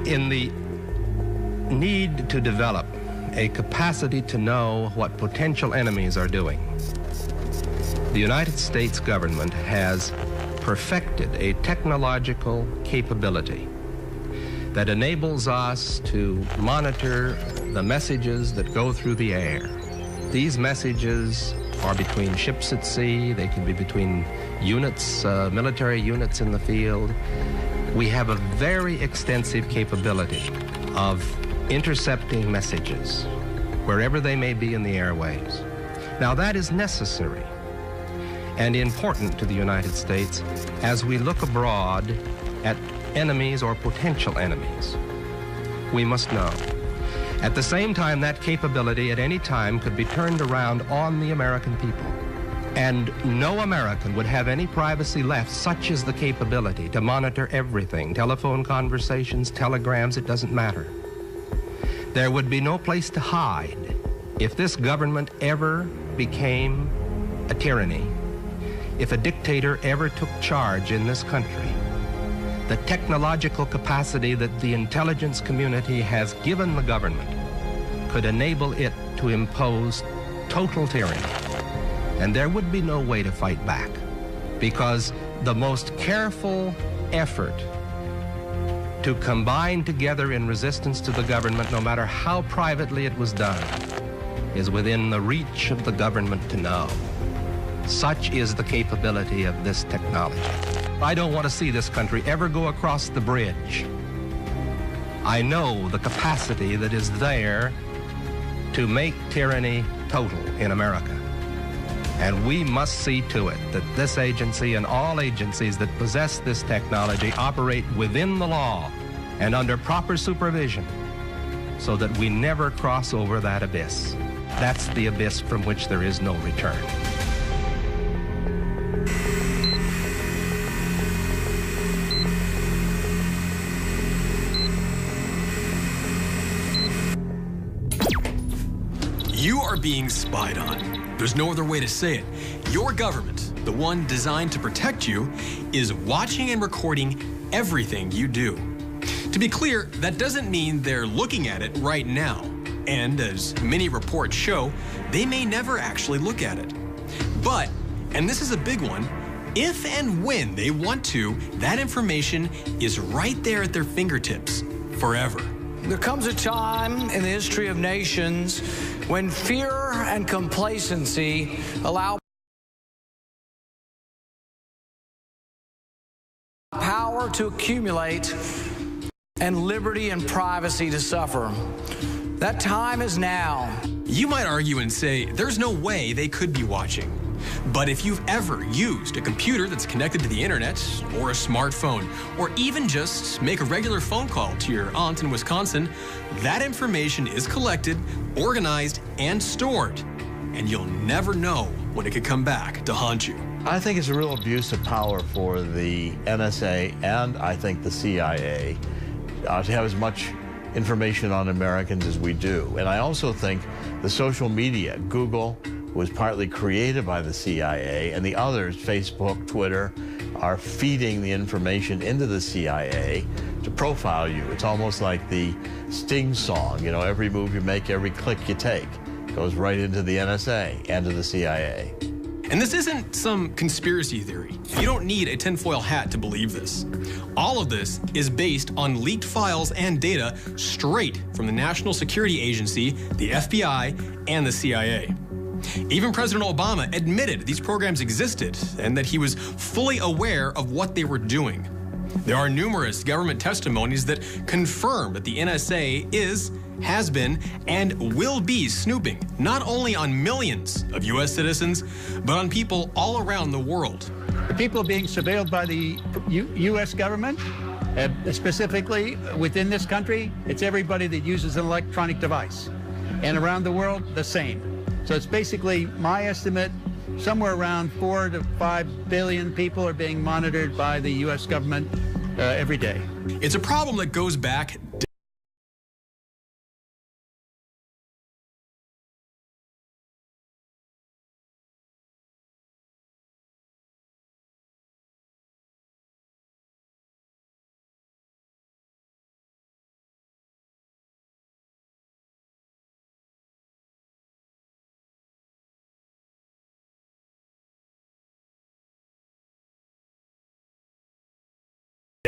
In the need to develop a capacity to know what potential enemies are doing, the United States government has perfected a technological capability that enables us to monitor the messages that go through the air. These messages are between ships at sea, they can be between units, military units in the field. We have a very extensive capability of intercepting messages wherever they may be in the airwaves. Now that is necessary and important to the United States as we look abroad at enemies or potential enemies. We must know. At the same time, that capability at any time could be turned around on the American people. And no American would have any privacy left, such is the capability to monitor everything, telephone conversations, telegrams, it doesn't matter. There would be no place to hide if this government ever became a tyranny, if a dictator ever took charge in this country. The technological capacity that the intelligence community has given the government could enable it to impose total tyranny. And there would be no way to fight back, because the most careful effort to combine together in resistance to the government, no matter how privately it was done, is within the reach of the government to know. Such is the capability of this technology. I don't want to see this country ever go across the bridge. I know the capacity that is there to make tyranny total in America. And we must see to it that this agency and all agencies that possess this technology operate within the law and under proper supervision so that we never cross over that abyss. That's the abyss from which there is no return. You are being spied on. There's no other way to say it. Your government, the one designed to protect you, is watching and recording everything you do. To be clear, that doesn't mean they're looking at it right now. And as many reports show, they may never actually look at it. But, and this is a big one, if and when they want to, that information is right there at their fingertips forever. There comes a time in the history of nations when fear and complacency allow power to accumulate and liberty and privacy to suffer. That time is now. You might argue and say, there's no way they could be watching. But if you've ever used a computer that's connected to the internet, or a smartphone, or even just make a regular phone call to your aunt in Wisconsin, that information is collected, organized, and stored. And you'll never know when it could come back to haunt you. I think it's a real abuse of power for the NSA and I think the CIA to have as much information on Americans as we do. And I also think the social media, Google, was partly created by the CIA, and the others, Facebook, Twitter, are feeding the information into the CIA to profile you. It's almost like the Sting song, you know, every move you make, every click you take goes right into the NSA and to the CIA. And this isn't some conspiracy theory. You don't need a tinfoil hat to believe this. All of this is based on leaked files and data straight from the National Security Agency, the FBI, and the CIA. Even President Obama admitted these programs existed and that he was fully aware of what they were doing. There are numerous government testimonies that confirm that the NSA has been, and will be snooping not only on millions of U.S. citizens, but on people all around the world. The people being surveilled by the U.S. government, specifically within this country, it's everybody that uses an electronic device. And around the world, the same. So it's basically, my estimate, somewhere around 4 to 5 billion people are being monitored by the U.S. government every day. It's a problem that goes back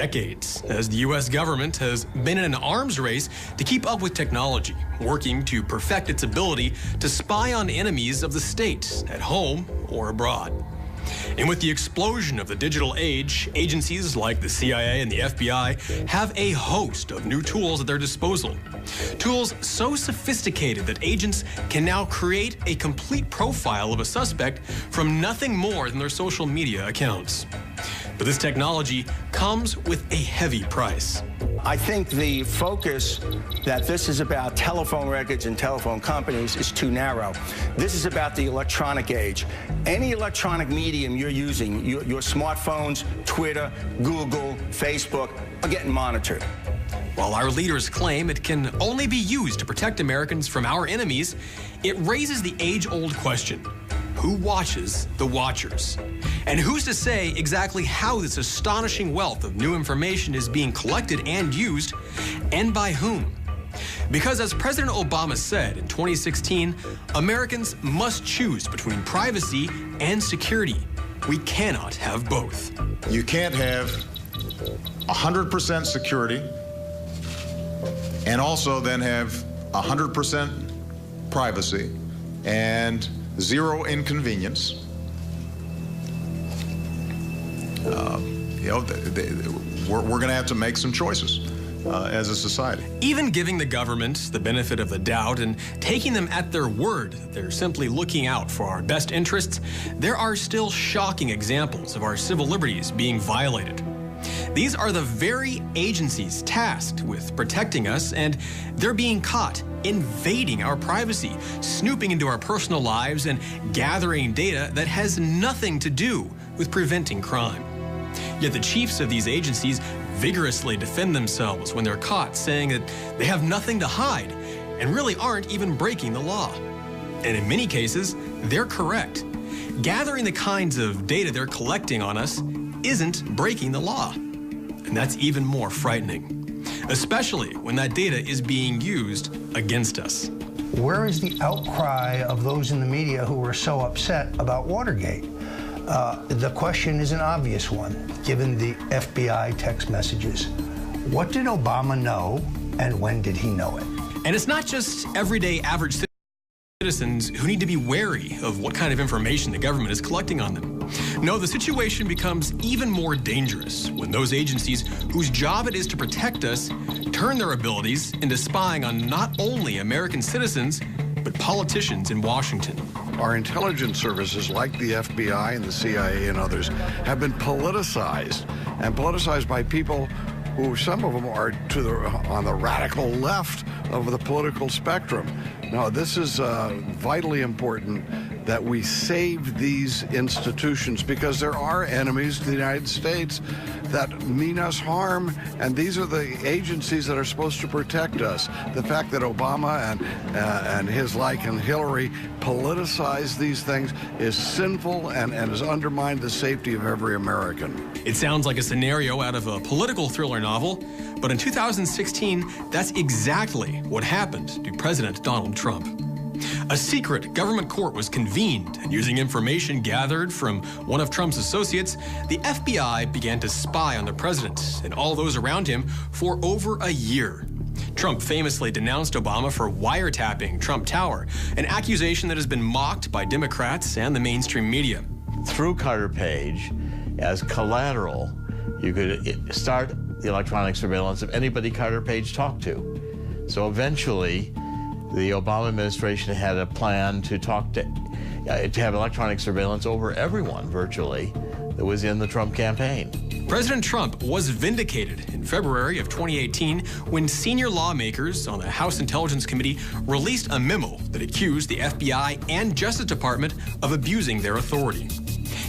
decades, as the U.S. government has been in an arms race to keep up with technology, working to perfect its ability to spy on enemies of the state, at home or abroad. And with the explosion of the digital age, agencies like the CIA and the FBI have a host of new tools at their disposal. Tools so sophisticated that agents can now create a complete profile of a suspect from nothing more than their social media accounts. But this technology comes with a heavy price. I think the focus that this is about telephone records and telephone companies is too narrow. This is about the electronic age. Any electronic medium you're using, your smartphones, Twitter, Google, Facebook, are getting monitored. While our leaders claim it can only be used to protect Americans from our enemies, it raises the age-old question: who watches the watchers? And who's to say exactly how this astonishing wealth of new information is being collected and used, and by whom? Because as President Obama said in 2016, Americans must choose between privacy and security. We cannot have both. You can't have 100% security and also then have 100% privacy and zero inconvenience. We're going to have to make some choices as a society. Even giving the government the benefit of the doubt and taking them at their word that they're simply looking out for our best interests, there are still shocking examples of our civil liberties being violated. These are the very agencies tasked with protecting us, and they're being caught invading our privacy, snooping into our personal lives, and gathering data that has nothing to do with preventing crime. Yet the chiefs of these agencies vigorously defend themselves when they're caught, saying that they have nothing to hide and really aren't even breaking the law. And in many cases, they're correct. Gathering the kinds of data they're collecting on us isn't breaking the law. And that's even more frightening, especially when that data is being used against us. Where is the outcry of those in the media who were so upset about Watergate? The question is an obvious one, given the FBI text messages. What did Obama know, and when did he know it? And it's not just everyday average citizens who need to be wary of what kind of information the government is collecting on them. No, the situation becomes even more dangerous when those agencies whose job it is to protect us turn their abilities into spying on not only American citizens, but politicians in Washington. Our intelligence services, like the FBI and the CIA and others, have been politicized, and politicized by people who, some of them are on the radical left of the political spectrum. Now, this is vitally important that we save these institutions, because there are enemies to the United States that mean us harm, and these are the agencies that are supposed to protect us. The fact that Obama and his like and Hillary politicize these things is sinful and has undermined the safety of every American. It sounds like a scenario out of a political thriller novel, but in 2016, that's exactly what happened to President Donald Trump. A secret government court was convened, and using information gathered from one of Trump's associates, the FBI began to spy on the president and all those around him for over a year. Trump famously denounced Obama for wiretapping Trump Tower, an accusation that has been mocked by Democrats and the mainstream media. Through Carter Page, as collateral, you could start the electronic surveillance of anybody Carter Page talked to. So eventually, the Obama administration had a plan to have electronic surveillance over everyone, virtually, that was in the Trump campaign. President Trump was vindicated in February of 2018 when senior lawmakers on the House Intelligence Committee released a memo that accused the FBI and Justice Department of abusing their authority.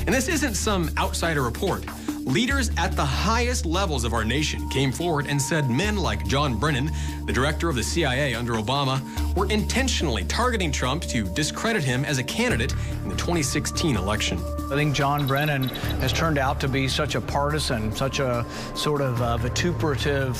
And this isn't some outsider report. Leaders at the highest levels of our nation came forward and said men like John Brennan, the director of the CIA under Obama, were intentionally targeting Trump to discredit him as a candidate in the 2016 election. I think John Brennan has turned out to be such a partisan, such a sort of vituperative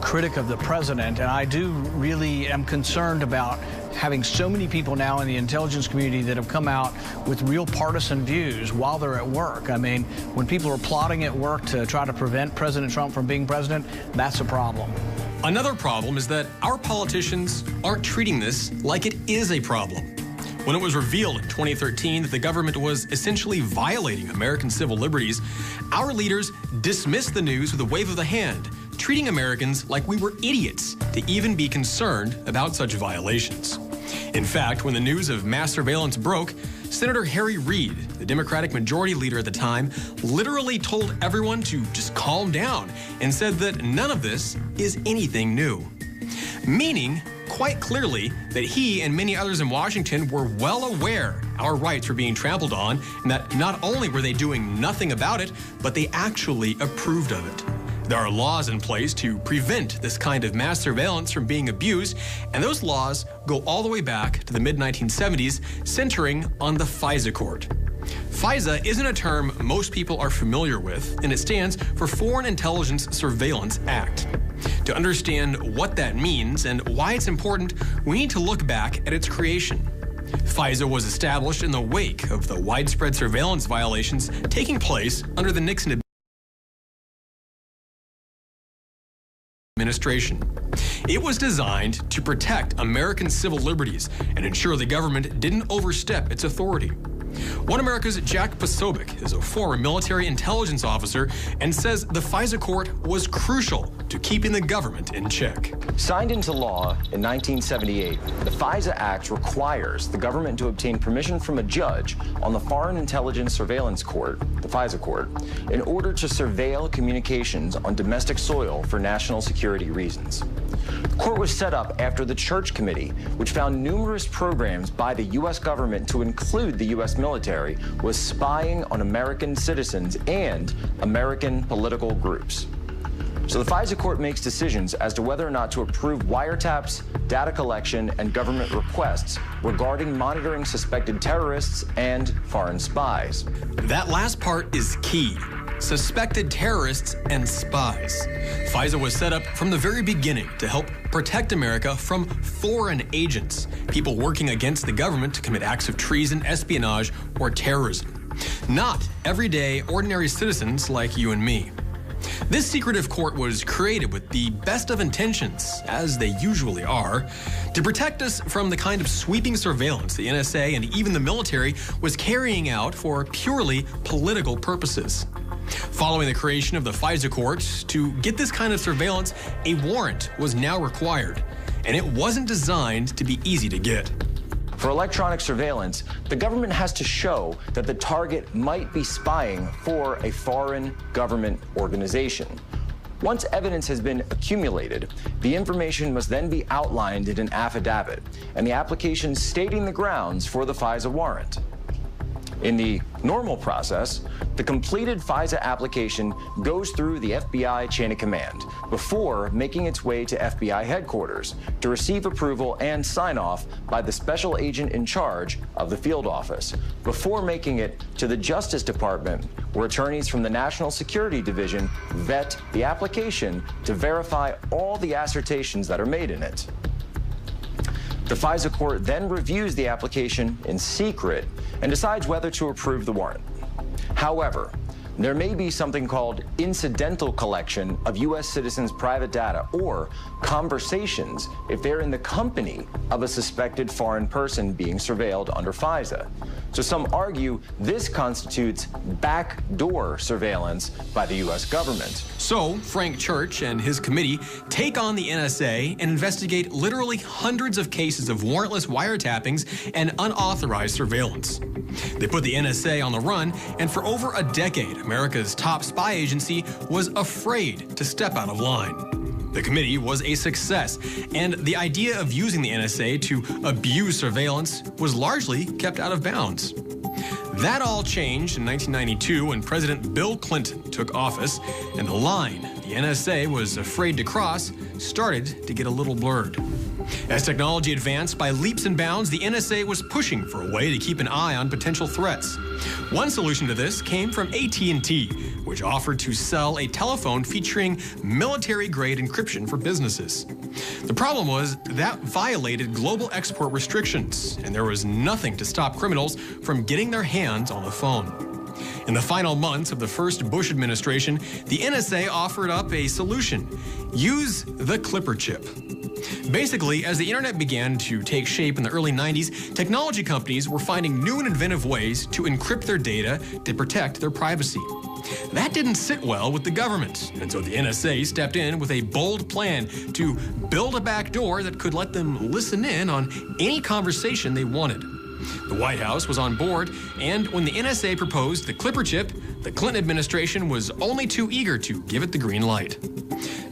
critic of the president, and I do really am concerned about having so many people now in the intelligence community that have come out with real partisan views while they're at work. I mean, when people are plotting at work to try to prevent President Trump from being president, that's a problem. Another problem is that our politicians aren't treating this like it is a problem. When it was revealed in 2013 that the government was essentially violating American civil liberties, our leaders dismissed the news with a wave of the hand, treating Americans like we were idiots to even be concerned about such violations. In fact, when the news of mass surveillance broke, Senator Harry Reid, the Democratic Majority Leader at the time, literally told everyone to just calm down and said that none of this is anything new. Meaning, quite clearly, that he and many others in Washington were well aware our rights were being trampled on, and that not only were they doing nothing about it, but they actually approved of it. There are laws in place to prevent this kind of mass surveillance from being abused, and those laws go all the way back to the mid-1970s, centering on the FISA Court. FISA isn't a term most people are familiar with, and it stands for Foreign Intelligence Surveillance Act. To understand what that means and why it's important, we need to look back at its creation. FISA was established in the wake of the widespread surveillance violations taking place under the Nixon administration. It was designed to protect American civil liberties and ensure the government didn't overstep its authority. One America's Jack Posobiec is a former military intelligence officer and says the FISA Court was crucial to keeping the government in check. Signed into law in 1978, the FISA Act requires the government to obtain permission from a judge on the Foreign Intelligence Surveillance Court, the FISA Court, in order to surveil communications on domestic soil for national security reasons. The court was set up after the Church Committee, which found numerous programs by the U.S. government to include the U.S. military, was spying on American citizens and American political groups. So the FISA Court makes decisions as to whether or not to approve wiretaps, data collection, and government requests regarding monitoring suspected terrorists and foreign spies. That last part is key. Suspected terrorists and spies. FISA was set up from the very beginning to help protect America from foreign agents, people working against the government to commit acts of treason, espionage, or terrorism. Not everyday, ordinary citizens like you and me. This secretive court was created with the best of intentions, as they usually are, to protect us from the kind of sweeping surveillance the NSA and even the military was carrying out for purely political purposes. Following the creation of the FISA Court, to get this kind of surveillance, a warrant was now required, and it wasn't designed to be easy to get. For electronic surveillance, the government has to show that the target might be spying for a foreign government organization. Once evidence has been accumulated, the information must then be outlined in an affidavit, and the application stating the grounds for the FISA warrant. In the normal process, the completed FISA application goes through the FBI chain of command before making its way to FBI headquarters to receive approval and sign-off by the special agent in charge of the field office, before making it to the Justice Department, where attorneys from the National Security Division vet the application to verify all the assertions that are made in it. The FISA Court then reviews the application in secret and decides whether to approve the warrant. However, there may be something called incidental collection of U.S. citizens' private data, or conversations, if they're in the company of a suspected foreign person being surveilled under FISA. So some argue this constitutes backdoor surveillance by the U.S. government. So Frank Church and his committee take on the NSA and investigate literally hundreds of cases of warrantless wiretappings and unauthorized surveillance. They put the NSA on the run, and for over a decade, America's top spy agency was afraid to step out of line. The committee was a success, and the idea of using the NSA to abuse surveillance was largely kept out of bounds. That all changed in 1992 when President Bill Clinton took office, and the line the the NSA was afraid to cross started to get a little blurred. As technology advanced by leaps and bounds, the NSA was pushing for a way to keep an eye on potential threats. One solution to this came from AT&T, which offered to sell a telephone featuring military-grade encryption for businesses. The problem was that violated global export restrictions, and there was nothing to stop criminals from getting their hands on the phone. In the final months of the first Bush administration, the NSA offered up a solution: use the Clipper chip. Basically, as the internet began to take shape in the early 90s, technology companies were finding new and inventive ways to encrypt their data to protect their privacy. That didn't sit well with the government, and so the NSA stepped in with a bold plan to build a backdoor that could let them listen in on any conversation they wanted. The White House was on board, and when the NSA proposed the Clipper chip, the Clinton administration was only too eager to give it the green light.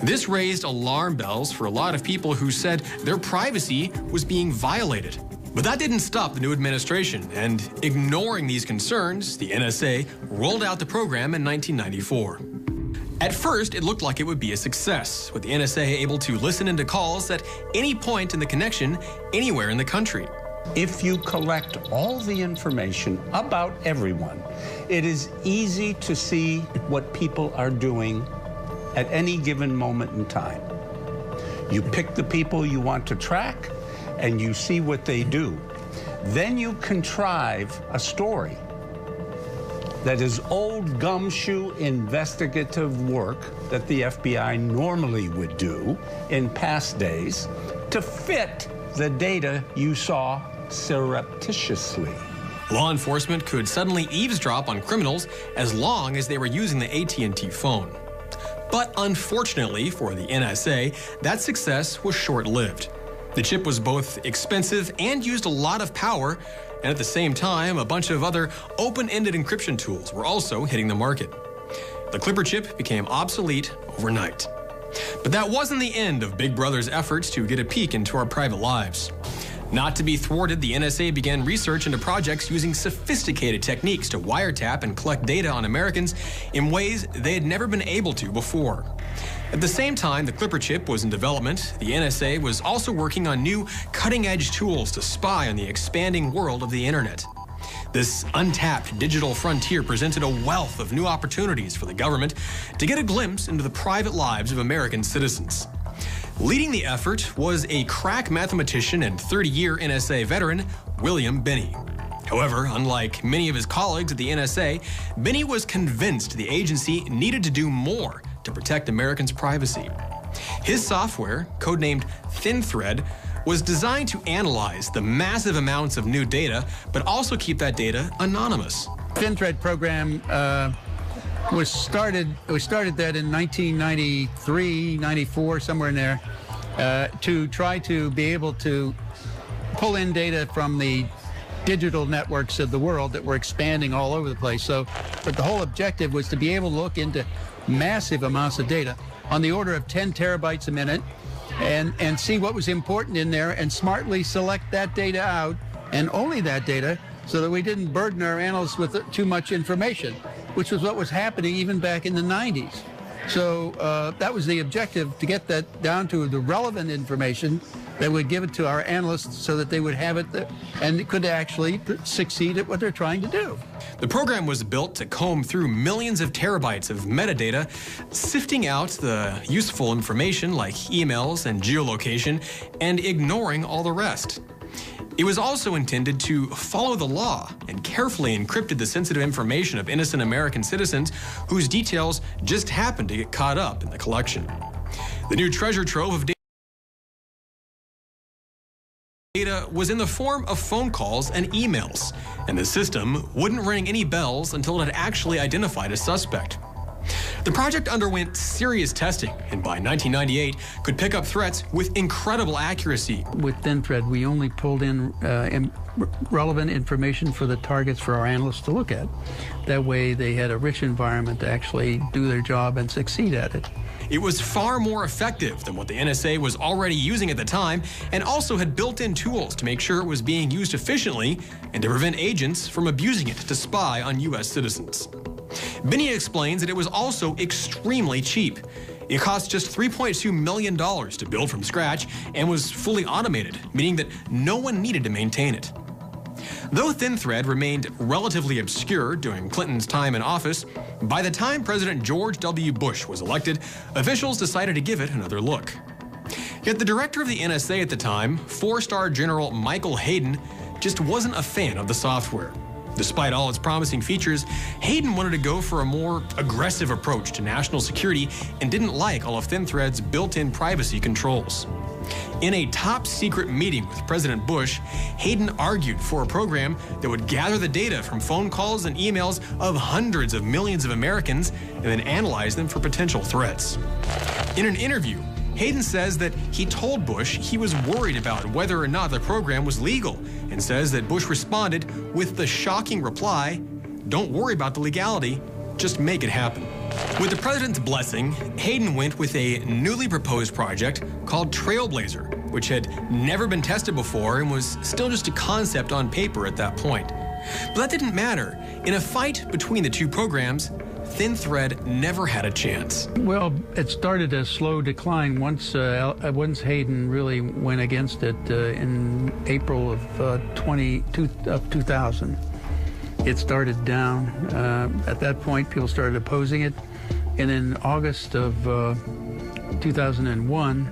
This raised alarm bells for a lot of people who said their privacy was being violated. But that didn't stop the new administration, and ignoring these concerns, the NSA rolled out the program in 1994. At first, it looked like it would be a success, with the NSA able to listen into calls at any point in the connection, anywhere in the country. If you collect all the information about everyone, it is easy to see what people are doing at any given moment in time. You pick the people you want to track, and you see what they do. Then you contrive a story that is old gumshoe investigative work that the FBI normally would do in past days to fit the data you saw surreptitiously. Law enforcement could suddenly eavesdrop on criminals as long as they were using the AT&T phone. But unfortunately for the NSA, that success was short-lived. The chip was both expensive and used a lot of power, and at the same time, a bunch of other open-ended encryption tools were also hitting the market. The Clipper chip became obsolete overnight. But that wasn't the end of Big Brother's efforts to get a peek into our private lives. Not to be thwarted, the NSA began research into projects using sophisticated techniques to wiretap and collect data on Americans in ways they had never been able to before. At the same time the Clipper chip was in development, the NSA was also working on new cutting-edge tools to spy on the expanding world of the internet. This untapped digital frontier presented a wealth of new opportunities for the government to get a glimpse into the private lives of American citizens. Leading the effort was a crack mathematician and 30-year NSA veteran, William Binney. However, unlike many of his colleagues at the NSA, Binney was convinced the agency needed to do more to protect Americans' privacy. His software, codenamed ThinThread, was designed to analyze the massive amounts of new data, but also keep that data anonymous. ThinThread program we started that in 1993, 94, somewhere in there, to try to be able to pull in data from the digital networks of the world that were expanding all over the place. But the whole objective was to be able to look into massive amounts of data on the order of 10 terabytes a minute and see what was important in there and smartly select that data out, and only that data, so that we didn't burden our analysts with too much information, which was what was happening even back in the 90s. So that was the objective, to get that down to the relevant information that would give it to our analysts so that they would have it and could actually succeed at what they're trying to do. The program was built to comb through millions of terabytes of metadata, sifting out the useful information like emails and geolocation and ignoring all the rest. It was also intended to follow the law and carefully encrypted the sensitive information of innocent American citizens whose details just happened to get caught up in the collection. The new treasure trove of data was in the form of phone calls and emails, and the system wouldn't ring any bells until it had actually identified a suspect. The project underwent serious testing, and by 1998 could pick up threats with incredible accuracy. With ThinThread, we only pulled in relevant information for the targets for our analysts to look at. That way they had a rich environment to actually do their job and succeed at it. It was far more effective than what the NSA was already using at the time, and also had built-in tools to make sure it was being used efficiently and to prevent agents from abusing it to spy on U.S. citizens. Binney explains that it was also extremely cheap. It cost just $3.2 million to build from scratch and was fully automated, meaning that no one needed to maintain it. Though ThinThread remained relatively obscure during Clinton's time in office, by the time President George W. Bush was elected, officials decided to give it another look. Yet the director of the NSA at the time, four-star General Michael Hayden, just wasn't a fan of the software. Despite all its promising features, Hayden wanted to go for a more aggressive approach to national security and didn't like all of ThinThread's built-in privacy controls. In a top-secret meeting with President Bush, Hayden argued for a program that would gather the data from phone calls and emails of hundreds of millions of Americans and then analyze them for potential threats. In an interview, Hayden says that he told Bush he was worried about whether or not the program was legal, and says that Bush responded with the shocking reply, "Don't worry about the legality, just make it happen." With the president's blessing, Hayden went with a newly proposed project called Trailblazer, which had never been tested before and was still just a concept on paper at that point. But that didn't matter. In a fight between the two programs, ThinThread never had a chance. Well, it started a slow decline once Hayden really went against it in April of 2000. It started down. At that point, people started opposing it. And in August of 2001,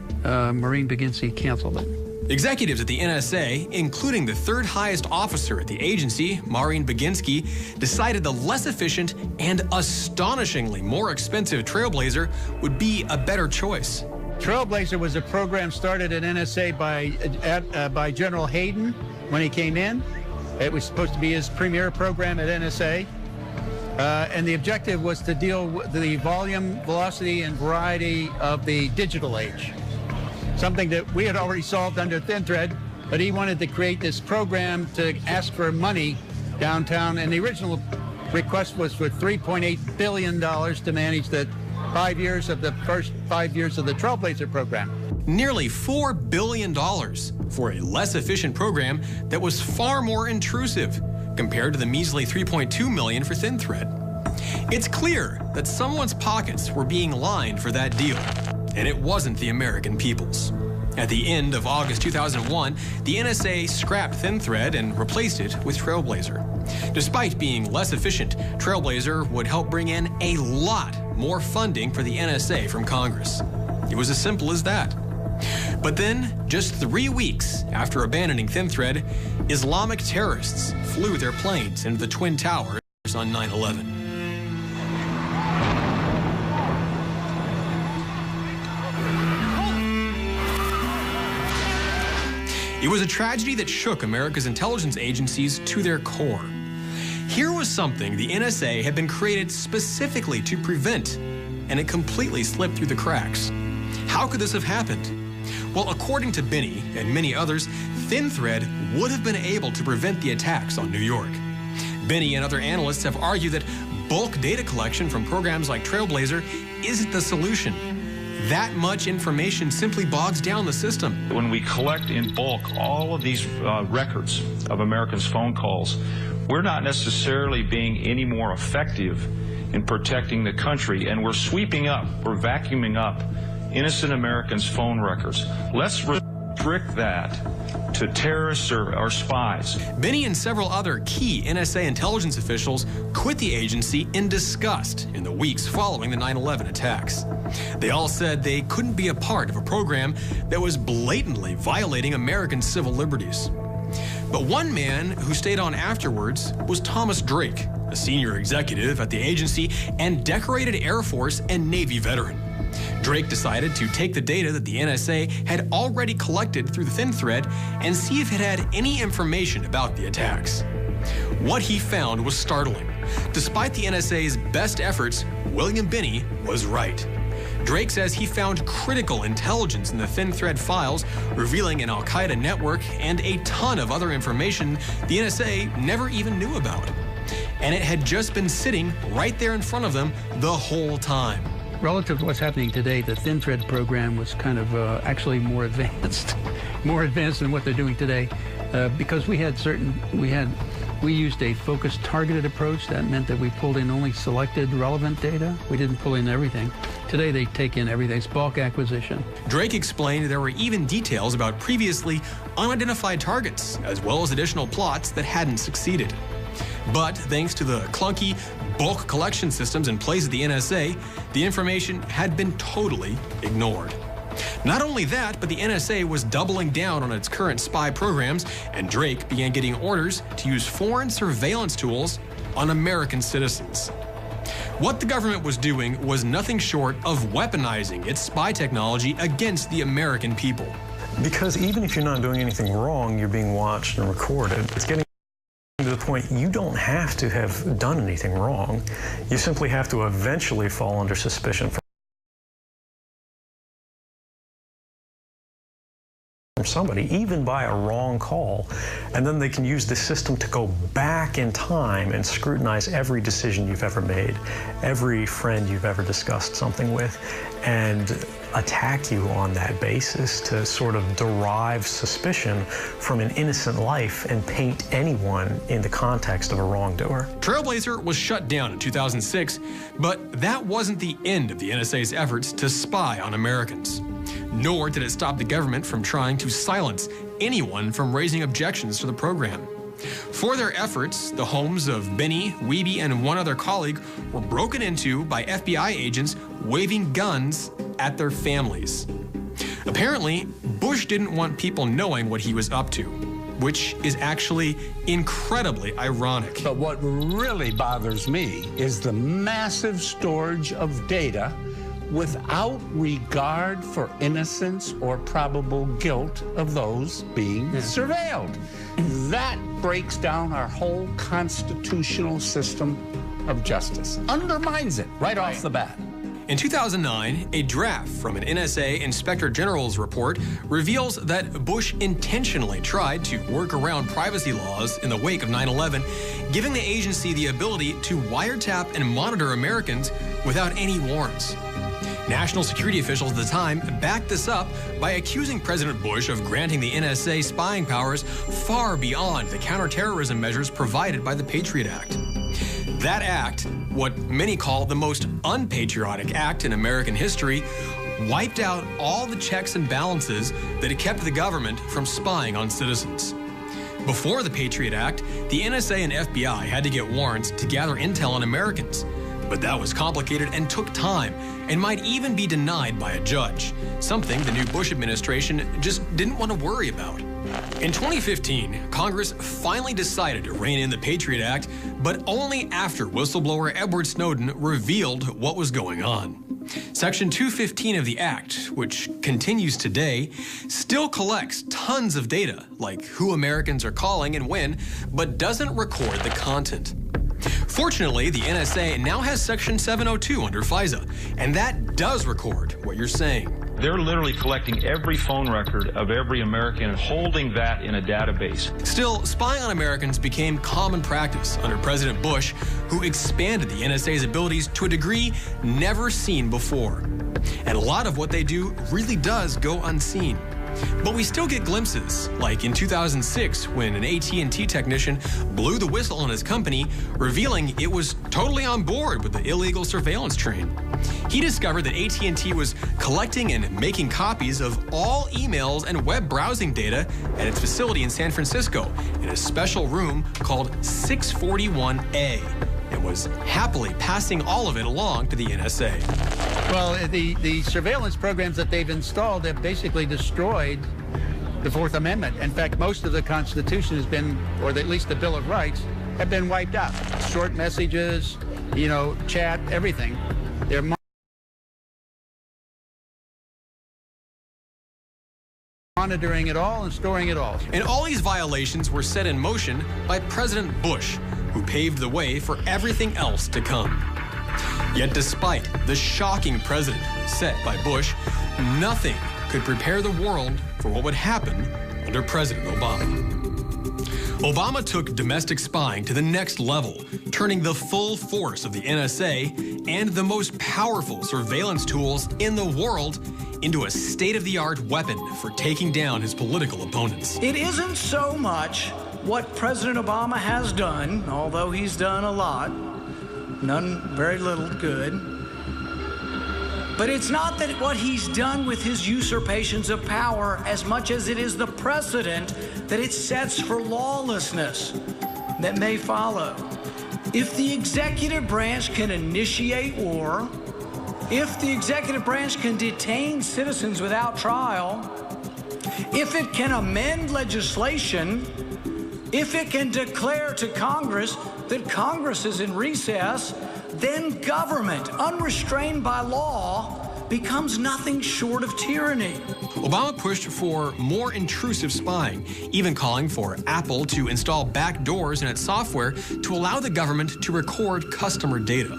Maureen Baginski canceled it. Executives at the NSA, including the third highest officer at the agency, Maureen Baginski, decided the less efficient and astonishingly more expensive Trailblazer would be a better choice. Trailblazer was a program started at NSA by General Hayden when he came in. It was supposed to be his premier program at NSA. And the objective was to deal with the volume, velocity, and variety of the digital age. Something that we had already solved under ThinThread, but he wanted to create this program to ask for money downtown. And the original request was for $3.8 billion to manage the 5 years of the first 5 years of the Trailblazer program. Nearly $4 billion for a less efficient program that was far more intrusive compared to the measly $3.2 million for ThinThread. It's clear that someone's pockets were being lined for that deal, and it wasn't the American people's. At the end of August 2001, the NSA scrapped ThinThread and replaced it with Trailblazer. Despite being less efficient, Trailblazer would help bring in a lot more funding for the NSA from Congress. It was as simple as that. But then, just 3 weeks after abandoning ThinThread, Islamic terrorists flew their planes into the Twin Towers on 9/11. It was a tragedy that shook America's intelligence agencies to their core. Here was something the NSA had been created specifically to prevent, and it completely slipped through the cracks. How could this have happened? Well, according to Binney and many others, ThinThread would have been able to prevent the attacks on New York. Binney and other analysts have argued that bulk data collection from programs like Trailblazer isn't the solution. That much information simply bogs down the system. When we collect in bulk all of these records of Americans' phone calls, we're not necessarily being any more effective in protecting the country, and we're sweeping up, we're vacuuming up innocent Americans' phone records. Let's restrict that to terrorists or spies. Binney and several other key NSA intelligence officials quit the agency in disgust in the weeks following the 9/11 attacks. They all said they couldn't be a part of a program that was blatantly violating American civil liberties. But one man who stayed on afterwards was Thomas Drake, a senior executive at the agency and decorated Air Force and Navy veteran. Drake decided to take the data that the NSA had already collected through the ThinThread and see if it had any information about the attacks. What he found was startling. Despite the NSA's best efforts, William Binney was right. Drake says he found critical intelligence in the ThinThread files, revealing an Al-Qaeda network and a ton of other information the NSA never even knew about. And it had just been sitting right there in front of them the whole time. Relative to what's happening today, the ThinThread program was kind of actually more advanced than what they're doing today, because we used a focused, targeted approach. That meant that we pulled in only selected relevant data. We didn't pull in everything. Today they take in everything. It's bulk acquisition. Drake explained there were even details about previously unidentified targets, as well as additional plots that hadn't succeeded. But thanks to the clunky bulk collection systems in place at the NSA, the information had been totally ignored. Not only that, but the NSA was doubling down on its current spy programs, and Drake began getting orders to use foreign surveillance tools on American citizens. What the government was doing was nothing short of weaponizing its spy technology against the American people. Because even if you're not doing anything wrong, you're being watched and recorded. It's getting to the point you don't have to have done anything wrong. You simply have to eventually fall under suspicion from somebody, even by a wrong call, and then they can use the system to go back in time and scrutinize every decision you've ever made, every friend you've ever discussed something with, and attack you on that basis to sort of derive suspicion from an innocent life and paint anyone in the context of a wrongdoer. Trailblazer was shut down in 2006, but that wasn't the end of the NSA's efforts to spy on Americans. Nor did it stop the government from trying to silence anyone from raising objections to the program. For their efforts, the homes of Benny, Wiebe, and one other colleague were broken into by FBI agents waving guns at their families. Apparently, Bush didn't want people knowing what he was up to, which is actually incredibly ironic. But what really bothers me is the massive storage of data without regard for innocence or probable guilt of those being surveilled. That breaks down our whole constitutional system of justice, undermines it right off the bat. In 2009, a draft from an NSA Inspector General's report reveals that Bush intentionally tried to work around privacy laws in the wake of 9/11, giving the agency the ability to wiretap and monitor Americans without any warrants. National security officials at the time backed this up by accusing President Bush of granting the NSA spying powers far beyond the counterterrorism measures provided by the Patriot Act. That act, what many call the most unpatriotic act in American history, wiped out all the checks and balances that had kept the government from spying on citizens. Before the Patriot Act, the NSA and FBI had to get warrants to gather intel on Americans. But that was complicated and took time, and might even be denied by a judge, something the new Bush administration just didn't want to worry about. In 2015, Congress finally decided to rein in the Patriot Act, but only after whistleblower Edward Snowden revealed what was going on. Section 215 of the Act, which continues today, still collects tons of data, like who Americans are calling and when, but doesn't record the content. Fortunately, the NSA now has Section 702 under FISA, and that does record what you're saying. They're literally collecting every phone record of every American and holding that in a database. Still, spying on Americans became common practice under President Bush, who expanded the NSA's abilities to a degree never seen before. And a lot of what they do really does go unseen. But we still get glimpses, like in 2006 when an AT&T technician blew the whistle on his company, revealing it was totally on board with the illegal surveillance train. He discovered that AT&T was collecting and making copies of all emails and web browsing data at its facility in San Francisco in a special room called 641A, and was happily passing all of it along to the NSA. Well, the surveillance programs that they've installed have basically destroyed the Fourth Amendment. In fact, most of the Constitution has been, or at least the Bill of Rights, have been wiped out. Short messages, chat, everything. They're monitoring it all and storing it all. And all these violations were set in motion by President Bush, who paved the way for everything else to come. Yet despite the shocking precedent set by Bush, nothing could prepare the world for what would happen under President Obama. Obama took domestic spying to the next level, turning the full force of the NSA and the most powerful surveillance tools in the world into a state-of-the-art weapon for taking down his political opponents. It isn't so much what President Obama has done, although he's done a lot, none very little good. But it's not that what he's done with his usurpations of power as much as it is the precedent that it sets for lawlessness that may follow. If the executive branch can initiate war, if the executive branch can detain citizens without trial, if it can amend legislation, if it can declare to Congress that Congress is in recess, then government, unrestrained by law, becomes nothing short of tyranny. Obama pushed for more intrusive spying, even calling for Apple to install backdoors in its software to allow the government to record customer data.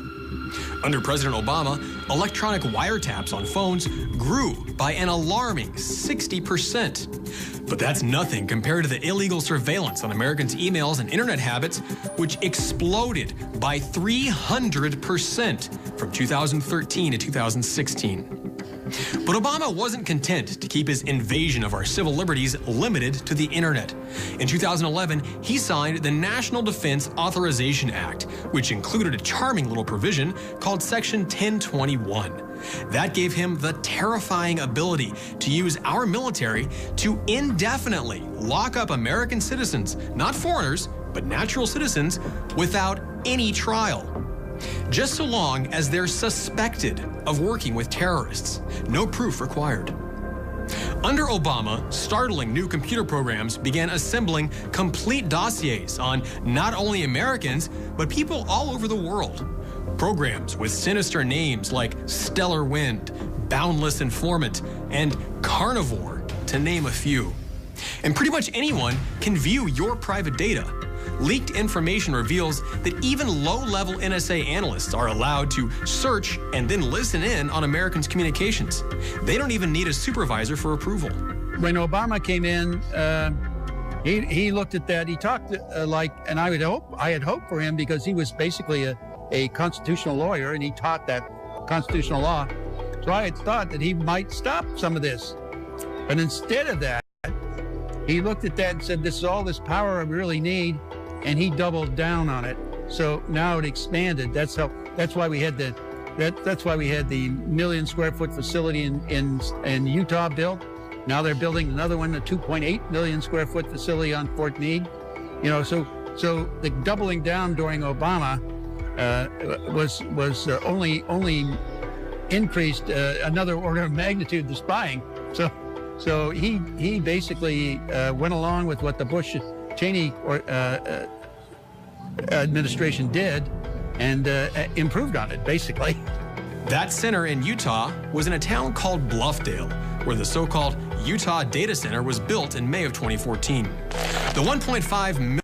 Under President Obama, electronic wiretaps on phones grew by an alarming 60%. But that's nothing compared to the illegal surveillance on Americans' emails and internet habits, which exploded by 300% from 2013 to 2016. But Obama wasn't content to keep his invasion of our civil liberties limited to the internet. In 2011, he signed the National Defense Authorization Act, which included a charming little provision called Section 1021. That gave him the terrifying ability to use our military to indefinitely lock up American citizens, not foreigners, but natural citizens, without any trial. Just so long as they're suspected of working with terrorists. No proof required. Under Obama, startling new computer programs began assembling complete dossiers on not only Americans, but people all over the world. Programs with sinister names like Stellar Wind, Boundless Informant, and Carnivore, to name a few. And pretty much anyone can view your private data. Leaked information reveals that even low-level NSA analysts are allowed to search and then listen in on Americans' communications. They don't even need a supervisor for approval. When Obama came in, he looked at that. He talked and I had hoped for him because he was basically a constitutional lawyer and he taught that constitutional law. So I had thought that he might stop some of this. But instead of that, he looked at that and said, this is all this power I really need. And he doubled down on it. So now it expanded. That's why we had the 1 million square foot facility in Utah built. Now they're building another one, a 2.8 million square foot facility on Fort Meade. You know, so the doubling down during Obama was only increased another order of magnitude the spying. So he basically went along with what the Bush-Cheney administration did and improved on it, basically. That center in Utah was in a town called Bluffdale, where the so-called Utah Data Center was built in May of 2014. The 1.5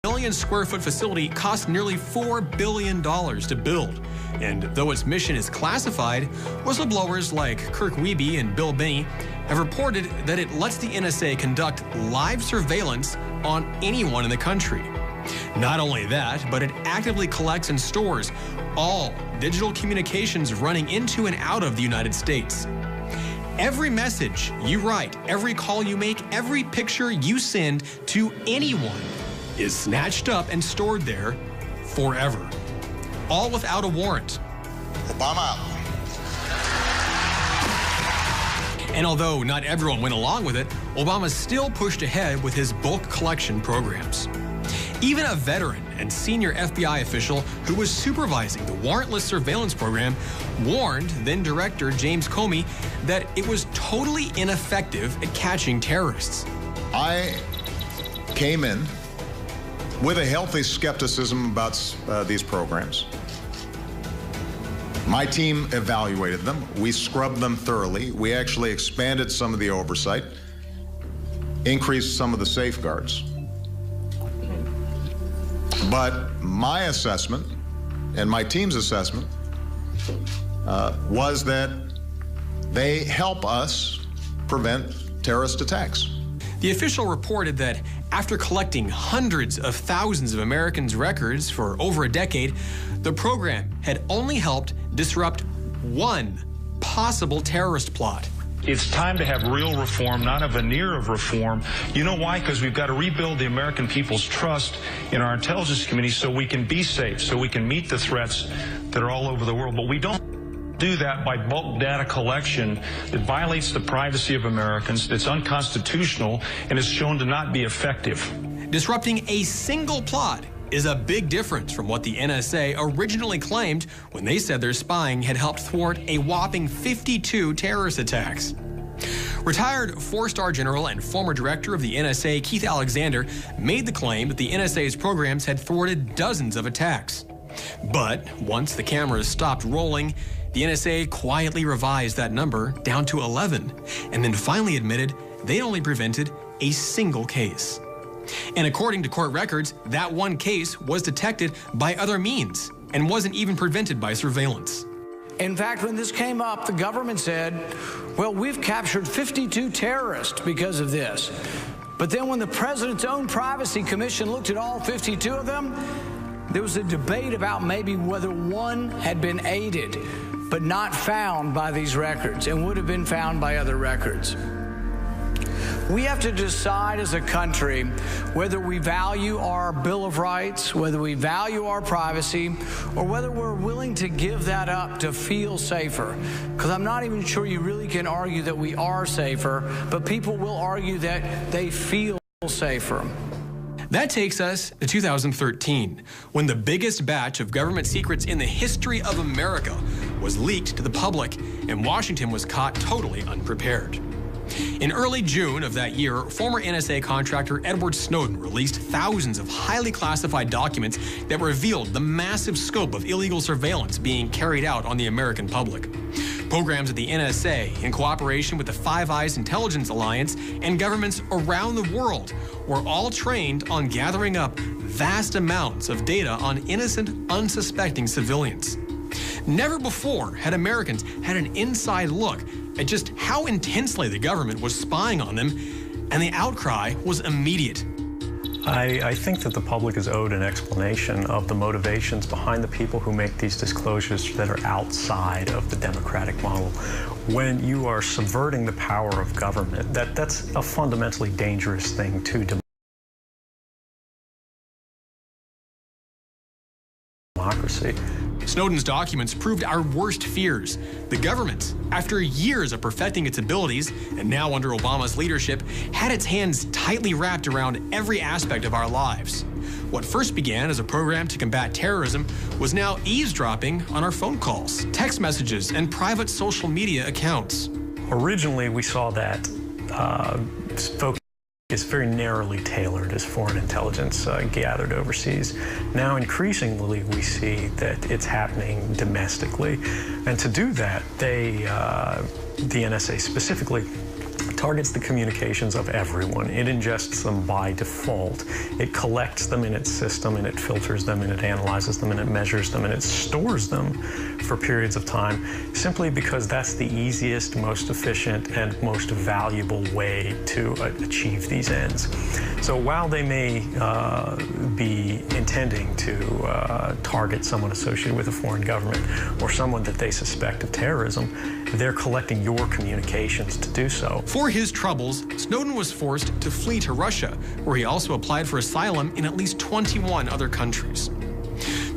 million square foot facility cost nearly $4 billion to build. And though its mission is classified, whistleblowers like Kirk Wiebe and Bill Binney have reported that it lets the NSA conduct live surveillance on anyone in the country. Not only that, but it actively collects and stores all digital communications running into and out of the United States. Every message you write, every call you make, every picture you send to anyone is snatched up and stored there forever. All without a warrant. Obama. And although not everyone went along with it, Obama still pushed ahead with his bulk collection programs. Even a veteran and senior FBI official who was supervising the warrantless surveillance program warned then Director James Comey that it was totally ineffective at catching terrorists. I came in with a healthy skepticism about these programs. My team evaluated them. We scrubbed them thoroughly. We actually expanded some of the oversight, increased some of the safeguards. But my assessment and my team's assessment was that they help us prevent terrorist attacks. The official reported that after collecting hundreds of thousands of Americans' records for over a decade, the program had only helped disrupt one possible terrorist plot. It's time to have real reform, not a veneer of reform. You know why? Because we've got to rebuild the American people's trust in our intelligence community so we can be safe, so we can meet the threats that are all over the world. But we don't do that by bulk data collection that violates the privacy of Americans, that's unconstitutional, and is shown to not be effective. Disrupting a single plot is a big difference from what the NSA originally claimed when they said their spying had helped thwart a whopping 52 terrorist attacks. Retired four-star general and former director of the NSA, Keith Alexander, made the claim that the NSA's programs had thwarted dozens of attacks. But once the cameras stopped rolling, the NSA quietly revised that number down to 11, and then finally admitted they'd only prevented a single case. And according to court records, that one case was detected by other means and wasn't even prevented by surveillance. In fact, when this came up, the government said, well, we've captured 52 terrorists because of this. But then when the president's own privacy commission looked at all 52 of them, there was a debate about maybe whether one had been aided, but not found by these records and would have been found by other records. We have to decide as a country whether we value our Bill of Rights, whether we value our privacy, or whether we're willing to give that up to feel safer. Because I'm not even sure you really can argue that we are safer, but people will argue that they feel safer. That takes us to 2013, when the biggest batch of government secrets in the history of America was leaked to the public, and Washington was caught totally unprepared. In early June of that year, former NSA contractor Edward Snowden released thousands of highly classified documents that revealed the massive scope of illegal surveillance being carried out on the American public. Programs at the NSA, in cooperation with the Five Eyes Intelligence Alliance and governments around the world, were all trained on gathering up vast amounts of data on innocent, unsuspecting civilians. Never before had Americans had an inside look at just how intensely the government was spying on them, and the outcry was immediate. I think that the public is owed an explanation of the motivations behind the people who make these disclosures that are outside of the democratic model. When you are subverting the power of government, that's a fundamentally dangerous thing to democracy. Snowden's documents proved our worst fears. The government, after years of perfecting its abilities, and now under Obama's leadership, had its hands tightly wrapped around every aspect of our lives. What first began as a program to combat terrorism was now eavesdropping on our phone calls, text messages, and private social media accounts. Originally, we saw that focus is very narrowly tailored as foreign intelligence gathered overseas. Now, increasingly, we see that it's happening domestically. And to do that, the NSA specifically targets the communications of everyone. It ingests them by default. It collects them in its system, and it filters them, and it analyzes them, and it measures them, and it stores them for periods of time, simply because that's the easiest, most efficient, and most valuable way to achieve these ends. So while they may be intending to target someone associated with a foreign government or someone that they suspect of terrorism, they're collecting your communications to do so. For his troubles, Snowden was forced to flee to Russia, where he also applied for asylum in at least 21 other countries.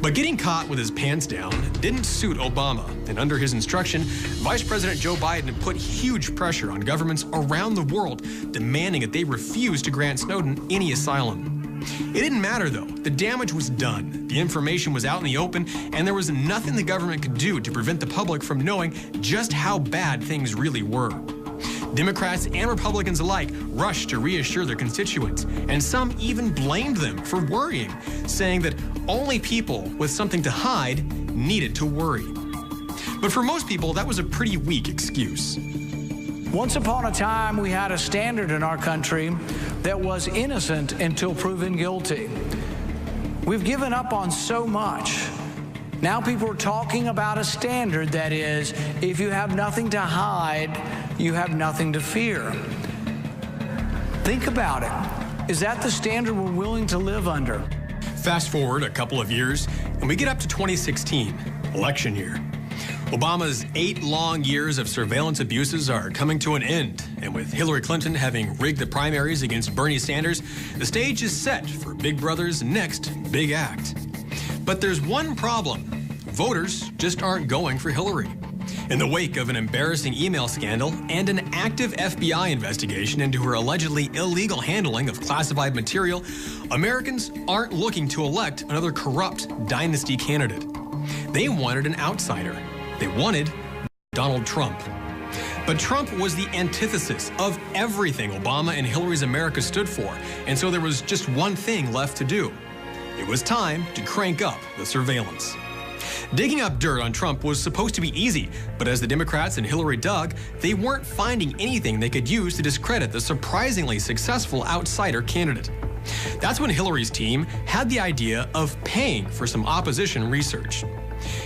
But getting caught with his pants down didn't suit Obama, and under his instruction, Vice President Joe Biden put huge pressure on governments around the world, demanding that they refuse to grant Snowden any asylum. It didn't matter, though. The damage was done. The information was out in the open, and there was nothing the government could do to prevent the public from knowing just how bad things really were. Democrats and Republicans alike rushed to reassure their constituents, and some even blamed them for worrying, saying that only people with something to hide needed to worry. But for most people, that was a pretty weak excuse. Once upon a time, we had a standard in our country that was innocent until proven guilty. We've given up on so much. Now people are talking about a standard that is, if you have nothing to hide, you have nothing to fear. Think about it. Is that the standard we're willing to live under? Fast forward a couple of years, and we get up to 2016, election year. Obama's 8 long years of surveillance abuses are coming to an end, and with Hillary Clinton having rigged the primaries against Bernie Sanders, the stage is set for Big Brother's next big act. But there's one problem. Voters just aren't going for Hillary. In the wake of an embarrassing email scandal and an active FBI investigation into her allegedly illegal handling of classified material, Americans aren't looking to elect another corrupt dynasty candidate. They wanted an outsider. They wanted Donald Trump. But Trump was the antithesis of everything Obama and Hillary's America stood for, and so there was just one thing left to do. It was time to crank up the surveillance. Digging up dirt on Trump was supposed to be easy, but as the Democrats and Hillary dug, they weren't finding anything they could use to discredit the surprisingly successful outsider candidate. That's when Hillary's team had the idea of paying for some opposition research.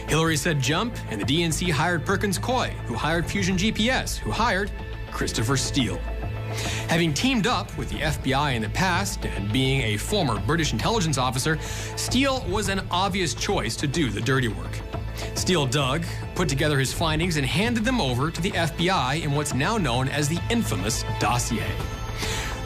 Hillary said jump, and the DNC hired Perkins Coie, who hired Fusion GPS, who hired Christopher Steele. Having teamed up with the FBI in the past and being a former British intelligence officer, Steele was an obvious choice to do the dirty work. Steele dug, put together his findings, and handed them over to the FBI in what's now known as the infamous dossier.